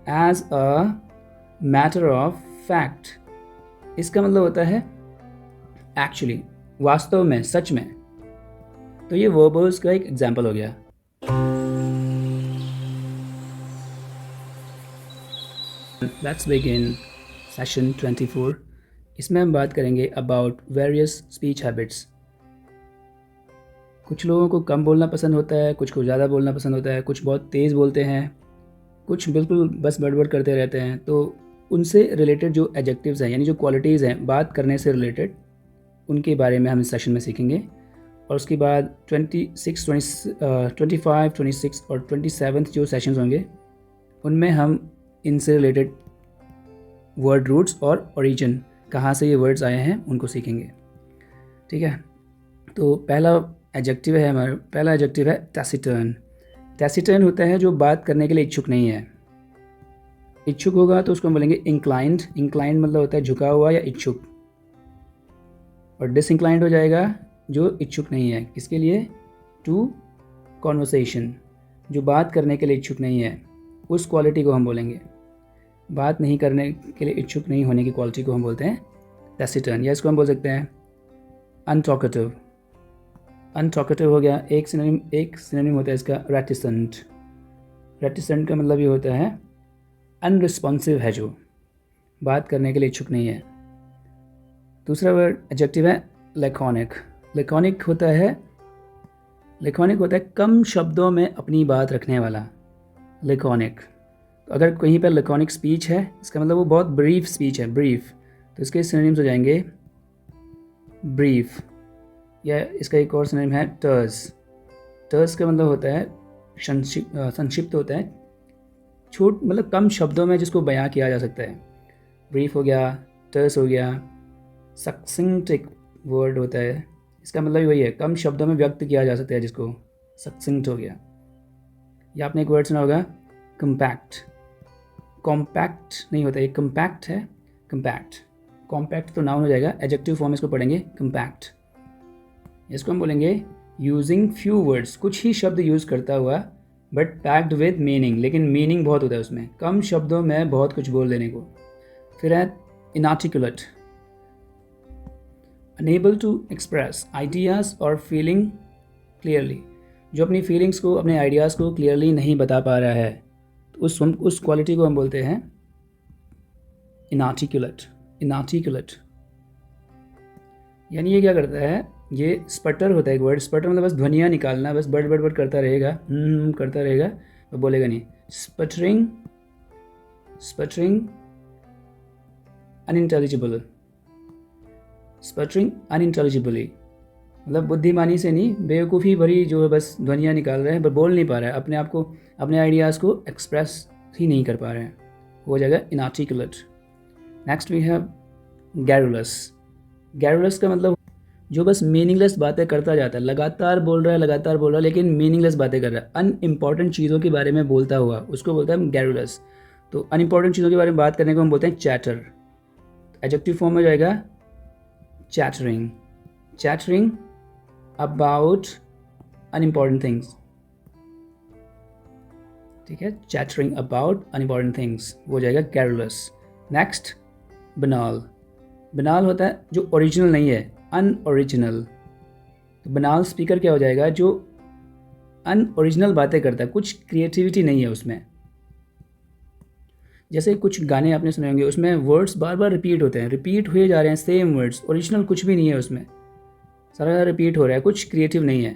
As a matter of fact, इसका मतलब होता है एक्चुअली, वास्तव में, सच में। तो ये वर्बल्स का एक एग्जाम्पल हो गया। Let's begin session 24। इसमें हम बात करेंगे अबाउट वेरियस स्पीच हैबिट्स। कुछ लोगों को कम बोलना पसंद होता है, कुछ को ज़्यादा बोलना पसंद होता है, कुछ बहुत तेज़ बोलते हैं, कुछ बिल्कुल बस बड़बड़ करते रहते हैं। तो उनसे रिलेटेड जो एडजेक्टिव्स हैं, यानी जो क्वालिटीज़ हैं बात करने से रिलेटेड, उनके बारे में हम इस सेशन में सीखेंगे। और उसके बाद 25, 26 और 27 जो सेशंस होंगे उनमें हम इनसे रिलेटेड वर्ड रूट्स और ओरिजिन, कहाँ से ये वर्ड्स आए हैं, उनको सीखेंगे। ठीक है, तो पहला एडजेक्टिव है टैसिटर्न। टैसिटर्न होता है जो बात करने के लिए इच्छुक नहीं है। इच्छुक होगा तो उसको हम बोलेंगे इंक्लाइंड। इंक्लाइंड मतलब होता है झुका हुआ या इच्छुक। और डिसइंक्लाइंड हो जाएगा जो इच्छुक नहीं है, किसके लिए, टू कॉन्वर्सेशन, जो बात करने के लिए इच्छुक नहीं है, उस क्वालिटी को हम बोलेंगे। बात नहीं करने के लिए इच्छुक नहीं होने की क्वालिटी को हम बोलते हैं टैसिटर्न, या इसको हम बोल सकते हैं अनटॉकेटिव। अनटॉकेटिव हो गया। एक सिनोनिम होता है इसका रेटिसेंट। रेटिसेंट का मतलब ये होता है अनरिस्पॉन्सिव है, जो बात करने के लिए इच्छुक नहीं है। दूसरा वर्ड एडजेक्टिव है लैकोनिक। लैकोनिक होता है कम शब्दों में अपनी बात रखने वाला, लैकोनिक। तो अगर कहीं पर लैकोनिक स्पीच है, इसका मतलब वो बहुत ब्रीफ स्पीच है, ब्रीफ। तो इसके सिनोनिम्स हो जाएंगे ब्रीफ, या इसका एक और सिनोनिम है टर्स। टर्स का मतलब होता है संक्षिप्त होता है, छोट मतलब कम शब्दों में जिसको बयां किया जा सकता है। ब्रीफ हो गया, टर्स हो गया। सक्सिंक्ट एक वर्ड होता है, इसका मतलब वही है, कम शब्दों में व्यक्त किया जा सकता है जिसको, सक्सिंक्ट हो गया। या आपने एक वर्ड सुना होगा कम्पैक्ट। कॉम्पैक्ट नहीं होता, ये कम्पैक्ट है, कम्पैक्ट। कॉम्पैक्ट तो नाउन हो जाएगा, एडजेक्टिव फॉर्म इसको पढ़ेंगे कम्पैक्ट। इसको हम बोलेंगे यूजिंग फ्यू वर्ड्स, कुछ ही शब्द यूज़ करता हुआ, बट पैक्ड विद मीनिंग, लेकिन मीनिंग बहुत होता है उसमें, कम शब्दों में बहुत कुछ बोल देने को। फिर है inarticulate, unable to express ideas और फीलिंग क्लियरली, जो अपनी फीलिंग्स को, अपने आइडियाज़ को क्लियरली नहीं बता पा रहा है, तो उस क्वालिटी को हम बोलते हैं इनआर्टिकुलेट। इनआर्टिकुलेट यानी ये क्या करता है, ये स्पटर होता है एक वर्ड। स्पटर मतलब बस ध्वनियाँ निकालना, बस बड़ बड़ बड़ करता रहेगा, करता रहेगा, तो बोलेगा नहीं। स्पटरिंग, स्पटरिंग अनइंटेलिजिबल, स्पटरिंग अनइंटेलिजिबली, मतलब बुद्धिमानी से नहीं, बेवकूफ़ी भरी जो है, बस ध्वनियाँ निकाल रहे हैं, पर बोल नहीं पा रहा है, अपने आप को, अपने आइडियाज़ को एक्सप्रेस ही नहीं कर पा रहे हैं, हो जाएगा inarticulate. Next we have garrulous. Garrulous का मतलब जो बस मीनिंगलेस बातें करता जाता है, लगातार बोल रहा है, लेकिन मीनिंगलेस बातें कर रहा है, अनइम्पॉर्टेंट चीज़ों के बारे में बोलता हुआ, उसको बोलता है गैरुलस। तो अनइम्पॉर्टेंट चीज़ों के बारे में बात करने को हम बोलते हैं चैटर। एडजेक्टिव फॉर्म में जाएगा chattering. Chattering about unimportant things, ठीक है, चैटरिंग अबाउट अनइम्पॉर्टेंट थिंग्स, वो हो जाएगा गैरुलस। नेक्स्ट बनाल। बनाल होता है जो ओरिजिनल नहीं है, अनओरिजिनल। तो बनाल स्पीकर क्या हो जाएगा, जो अनओरिजिनल बातें करता है, कुछ क्रिएटिविटी नहीं है उसमें। जैसे कुछ गाने आपने सुने होंगे, उसमें वर्ड्स बार बार रिपीट होते हैं, रिपीट हुए जा रहे हैं सेम वर्ड्स, ओरिजिनल कुछ भी नहीं है उसमें, सारा रिपीट हो रहा है, कुछ क्रिएटिव नहीं है,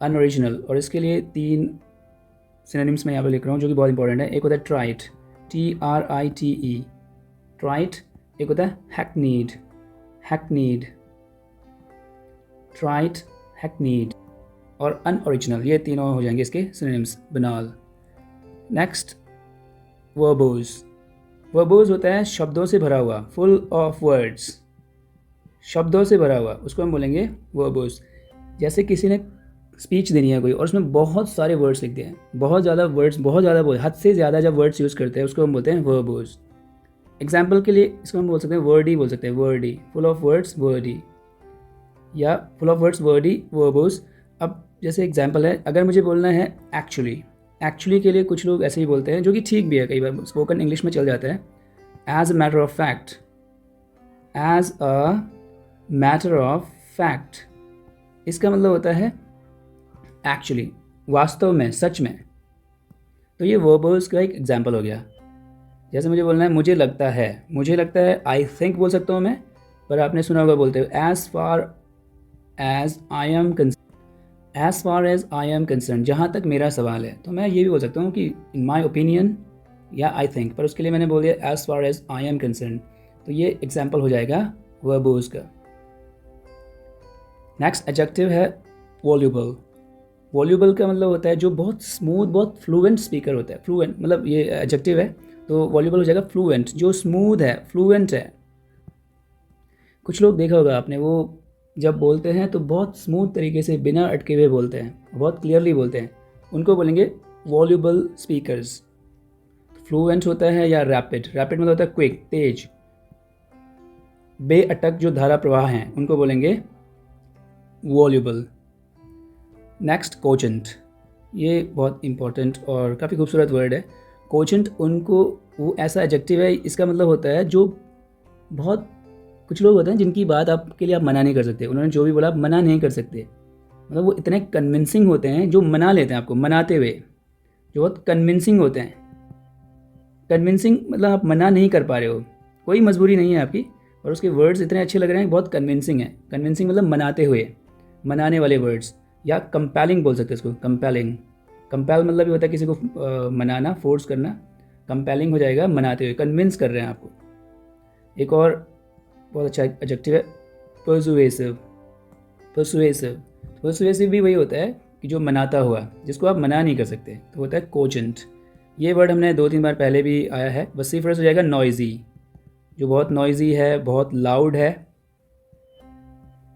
अनओरिजिनल। और इसके लिए 3 सिनोनिम्स मैं यहाँ पर लिख रहा हूँ जो कि बहुत इंपॉर्टेंट है। एक होता है ट्राइट, TRITE, ट्राइट। एक होता है हैकनीड, हैकनीड, ट्राइट, हैकनीड। और अनओरिजिनल, ये तीनों हो जाएंगे इसके सिनोनिम्स, बनाल। Next verbose. वर्बोज होता है शब्दों से भरा हुआ, फुल ऑफ वर्ड्स, शब्दों से भरा हुआ, उसको हम बोलेंगे वर्बोज। जैसे किसी ने स्पीच देनी है कोई, और उसमें बहुत सारे वर्ड्स लिख दिए हैं, बहुत ज़्यादा वर्ड्स, बहुत ज़्यादा हद से ज़्यादा जब वर्ड्स यूज़ करते हैं, उसको हम बोलते हैं वर्बोज। एग्जाम्पल के लिए इसको हम बोल सकते हैं वर्डी, बोल सकते हैं wordy, full of words wordy, या full of words wordy, verbose. अब जैसे एग्जाम्पल है, अगर मुझे बोलना है एक्चुअली, एक्चुअली के लिए कुछ लोग ऐसे ही बोलते हैं, जो कि ठीक भी है, कई बार स्पोकन इंग्लिश में चल जाता है। As a matter of fact, as a matter of fact, इसका मतलब होता है एक्चुअली, वास्तव में, सच में। तो ये वर्बल्स का एक एग्जाम्पल हो गया। जैसे मुझे बोलना है मुझे लगता है, आई थिंक बोल सकता हूँ मैं, पर आपने सुना होगा बोलते हुए as far as I am concern, जहाँ तक मेरा सवाल है। तो मैं ये भी बोल सकता हूँ कि इन माई ओपिनियन या आई थिंक, पर उसके लिए मैंने बोल दिया as far as I am concern. तो ये एग्जाम्पल हो जाएगा वर्बोज का। नेक्स्ट एडजेक्टिव है वॉल्यूबल। वॉल्यूबल का मतलब होता है जो बहुत स्मूथ, बहुत फ्लुएंट स्पीकर होता है। फ्लुएंट मतलब ये एडजेक्टिव है, तो वॉल्यूबल हो जाएगा फ्लुएंट, जो स्मूथ है, फ्लुएंट है। कुछ लोग देखा होगा आपने, वो जब बोलते हैं तो बहुत स्मूथ तरीके से, बिना अटके हुए बोलते हैं, बहुत क्लियरली बोलते हैं, उनको बोलेंगे वॉल्यूबल स्पीकर्स। फ्लुएंट होता है या रैपिड मतलब होता है क्विक, तेज, बेअटक जो धारा प्रवाह हैं, उनको बोलेंगे वॉल्यूबल। नेक्स्ट कोचेंट, ये बहुत इंपॉर्टेंट और काफ़ी खूबसूरत वर्ड है। कोचेंट उनको, वो ऐसा एडजेक्टिव है, इसका मतलब होता है जो बहुत, कुछ लोग होते हैं जिनकी बात आपके लिए आप मना नहीं कर सकते, उन्होंने जो भी बोला आप मना नहीं कर सकते, मतलब वो इतने कन्विंसिंग होते हैं, जो मना लेते हैं आपको मनाते हुए, जो बहुत कन्विंसिंग होते हैं। कन्विंसिंग मतलब आप मना नहीं कर पा रहे हो, कोई मजबूरी नहीं है आपकी, और उसके वर्ड्स इतने अच्छे लग रहे हैं, बहुत कन्विंसिंग है। कन्विंसिंग मतलब मनाते हुए, मनाने वाले वर्ड्स। या कंपेलिंग बोल सकते हैं इसको, कंपेलिंग। कंपेल मतलब भी होता है किसी को मनाना, फोर्स करना। कंपेलिंग हो जाएगा मनाते हुए, कन्विंस कर रहे हैं आपको। एक और बहुत अच्छा एडजेक्टिव है पर्सुएसिव। पर्सुएसिव भी वही होता है कि जो मनाता हुआ, जिसको आप मना नहीं कर सकते, तो होता है कोचेंट। ये वर्ड हमने 2-3 बार पहले भी आया है। वसीफरस हो जाएगा नॉइजी, जो बहुत नॉइजी है, बहुत लाउड है।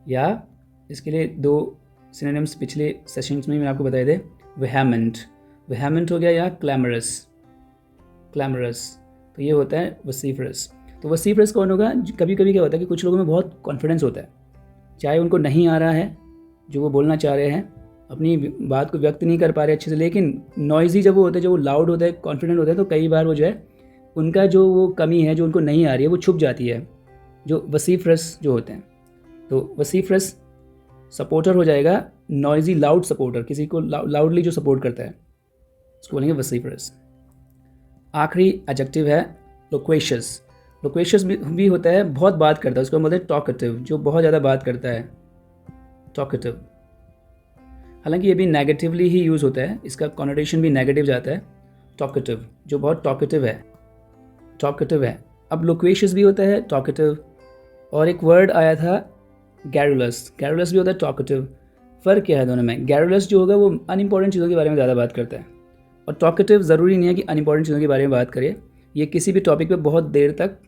या इसके लिए 2 सिनोनिम्स पिछले सेशंस में मैंने आपको बताए थे, वेहेमेंट हो गया, या क्लैमरस। तो ये होता है वसीफरस। तो वसीफरस कौन होगा? कभी कभी क्या होता है कि कुछ लोगों में बहुत कॉन्फिडेंस होता है, चाहे उनको नहीं आ रहा है जो वो बोलना चाह रहे हैं, अपनी बात को व्यक्त नहीं कर पा रहे अच्छे से, लेकिन नॉइजी जब वो होते हैं, जब वो लाउड होता है, कॉन्फिडेंट होता है, तो कई बार वो जो है, उनका जो वो कमी है जो उनको नहीं आ रही है, वो छुप जाती है, जो वसीफरस जो होते हैं। तो वसीफरस सपोर्टर हो जाएगा नॉइजी लाउड सपोर्टर, किसी को लाउडली जो सपोर्ट करता है, उसको बोलेंगे वसीफरस। आखिरी एडजेक्टिव है लोक्वेशियस। लोक्वेशियस भी होता है, बहुत बात करता है, उसको बोलते हैं टॉकेटिव, जो बहुत ज़्यादा बात करता है, टॉकेटिव। हालांकि ये भी नेगेटिवली ही यूज़ होता है, इसका कॉनोटेशन भी नेगेटिव जाता है। टॉकेटिव, जो बहुत टॉकेटिव है। अब लोक्वेशियस भी होता है, टॉकेटिव। और एक वर्ड आया था गैरुलस भी होता है टॉकेटिव। फ़र्क क्या है दोनों में? गैरुलस जो होगा वो अनइम्पॉर्टेंट चीज़ों के बारे में ज़्यादा बात करता है, और टॉकेटिव ज़रूरी नहीं है कि अनइम्पॉर्टेंट चीज़ों के बारे में बात करे, ये किसी भी टॉपिक पे बहुत देर तक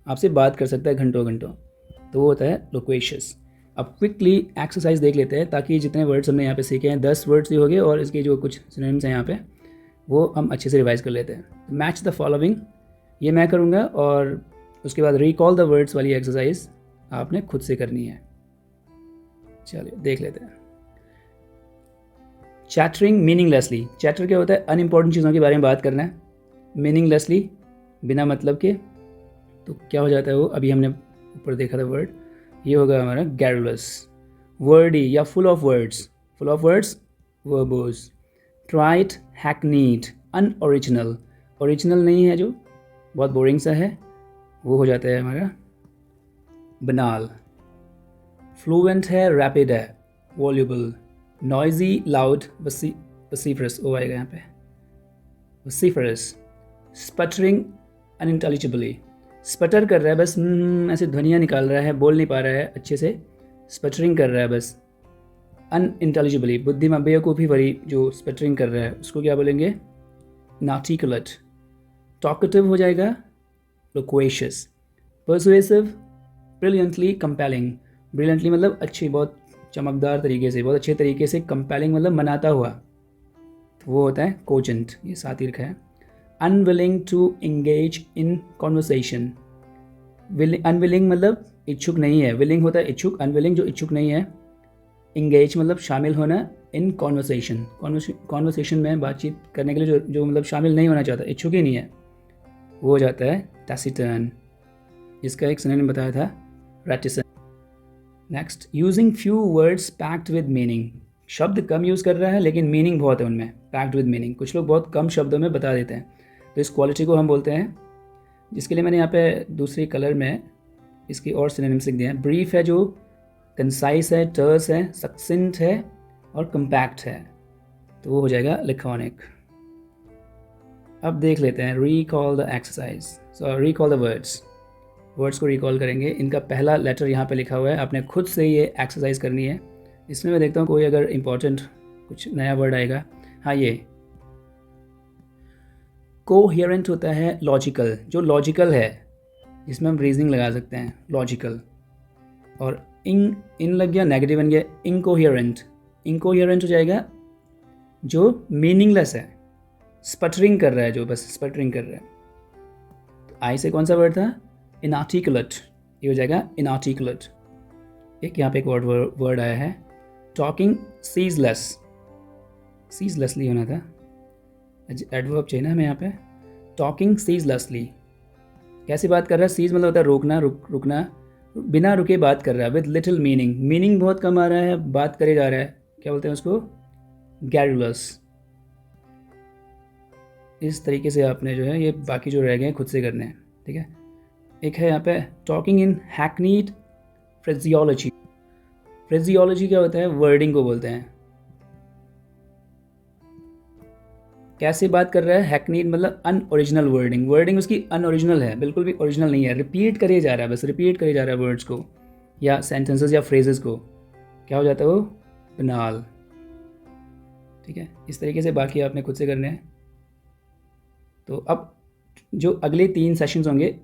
आपसे बात कर सकता है, घंटों, तो वो होता है लोक्वेशियस। अब क्विकली एक्सरसाइज देख लेते हैं, ताकि जितने वर्ड्स हमने यहाँ पे सीखे हैं, 10 वर्ड्स ही हो गए, और इसके जो कुछ सिनोनिम्स हैं यहाँ पे, वो हम अच्छे से रिवाइज कर लेते हैं। मैच द फॉलोइंग, ये मैं करूँगा, और उसके बाद रिकॉल द वर्ड्स वाली एक्सरसाइज आपने खुद से करनी है। चलिए देख लेते हैं। चैटरिंग मीनिंगलेसली। चैटर क्या होता है? अनइम्पॉर्टेंट चीज़ों के बारे में बात करना है। मीनिंगलेसली, बिना मतलब के, तो क्या हो जाता है वो? अभी हमने ऊपर देखा था वर्ड, ये होगा हमारा गैरुलस। वर्डी या full of words verbose. Trite, hackneyed, unoriginal, original नहीं है, जो बहुत बोरिंग सा है, वो हो जाता है हमारा बनाल। फ्लुएंट है, रैपिड है, वॉल्यूबल। नॉइजी, लाउड, वसीफरस, ओ आएगा यहाँ पे, वसीफरस। स्पटरिंग, अनइंटेलिजिबली, स्पटर कर रहा है बस, ऐसे ध्वनियाँ निकाल रहा है, बोल नहीं पा रहा है अच्छे से, स्पटरिंग कर रहा है बस। अनइंटेलिजिबली, बुद्धिमान, बेवकूफ़ी भरी जो स्पटरिंग कर रहा है, उसको क्या बोलेंगे? नार्टिकुलेट। टॉकेटिव हो जाएगा loquacious. Persuasive, brilliantly compelling. Brilliantly मतलब अच्छी, बहुत चमकदार तरीके से, बहुत अच्छे तरीके से। कंपेलिंग मतलब मनाता हुआ, तो वो होता है कोजेंट, ये साथ ही रखा है। Unwilling to engage in conversation. Unwilling मतलब इच्छुक नहीं है, विलिंग होता है इच्छुक, अनविलिंग जो इच्छुक नहीं है। एंगेज मतलब शामिल होना, इन कॉन्वर्सेशन, कॉन्वर्सेशन में बातचीत करने के लिए जो मतलब शामिल नहीं होना चाहता, इच्छुक ही नहीं है, वो हो जाता है टैसिटर्न। इसका एक सिनोनिम बताया था reticent. Next, using few words packed with meaning. शब्द कम यूज़ कर रहा है लेकिन मीनिंग बहुत है उनमें, पैक्ड विद मीनिंग। कुछ लोग बहुत कम शब्दों में बता देते हैं, तो इस क्वालिटी को हम बोलते हैं, जिसके लिए मैंने यहाँ पे दूसरी कलर में इसकी और सिनोनिम्स लिख दिए हैं। ब्रीफ है जो, कंसाइज है, टर्स है, सक्सेंट है और कंपैक्ट है, तो वो हो जाएगा लैकोनिक। अब देख लेते हैं recall the exercise. So recall the words को रिकॉल करेंगे। इनका पहला लेटर यहाँ पे लिखा हुआ है, आपने खुद से ये एक्सरसाइज करनी है। इसमें मैं देखता हूँ कोई अगर इम्पोर्टेंट कुछ नया वर्ड आएगा। हाँ, ये कोहेरेंट होता है लॉजिकल, जो लॉजिकल है इसमें हम रीजनिंग लगा सकते हैं, लॉजिकल। और इन लग गया, नेगेटिव बन गया, इनकोहेरेंट। इनकोहेरेंट हो जाएगा जो मीनिंगलेस है, स्पटरिंग कर रहा है, जो बस स्पटरिंग कर रहा है। तो आई से कौन सा वर्ड था? इनआर्टिकुलेट, ये हो जाएगा इनआर्टिकुलेट। एक यहाँ पे एक वर्ड आया है टॉकिंग सीजलेस, सीजलेसली होना था, एडवर्ब चाहिए ना हमें यहाँ पे। टॉकिंग सीजलेसली, कैसी बात कर रहा है? सीज मतलब होता है रोकना, रुकना, बिना रुके बात कर रहा है, विद लिटिल मीनिंग। मीनिंग बहुत कम आ रहा है, बात करे जा रहा है, क्या बोलते हैं उसको? गैरुलस। इस तरीके से आपने जो है ये बाकी जो रह गए खुद से करने हैं, ठीक है। एक है यहाँ पे talking in hackneyed phraseology. Phraseology क्या होता है? वर्डिंग को बोलते हैं। कैसे बात कर रहा है? हैकनीड मतलब अनओरिजिनल वर्डिंग, वर्डिंग उसकी अनओरिजिनल है, बिल्कुल भी ओरिजिनल नहीं है, रिपीट करे जा रहा है, बस रिपीट करे जा रहा है वर्ड्स को या सेंटेंसेस या फ्रेजेस को। क्या हो जाता है वो? बनाल, ठीक है। इस तरीके से बाकी आपने खुद से करने हैं। तो अब जो अगले 3 सेशंस होंगे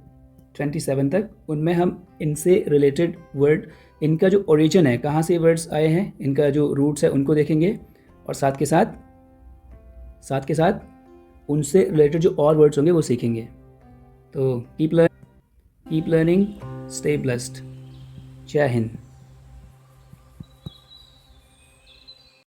27 तक, उनमें हम इनसे रिलेटेड वर्ड, इनका जो ओरिजिन है, कहाँ से वर्ड्स आए हैं, इनका जो रूट्स है उनको देखेंगे, और साथ के साथ उनसे रिलेटेड जो और वर्ड्स होंगे वो सीखेंगे। तो कीप लर्निंग, स्टे ब्लेस्ड। जय हिंद।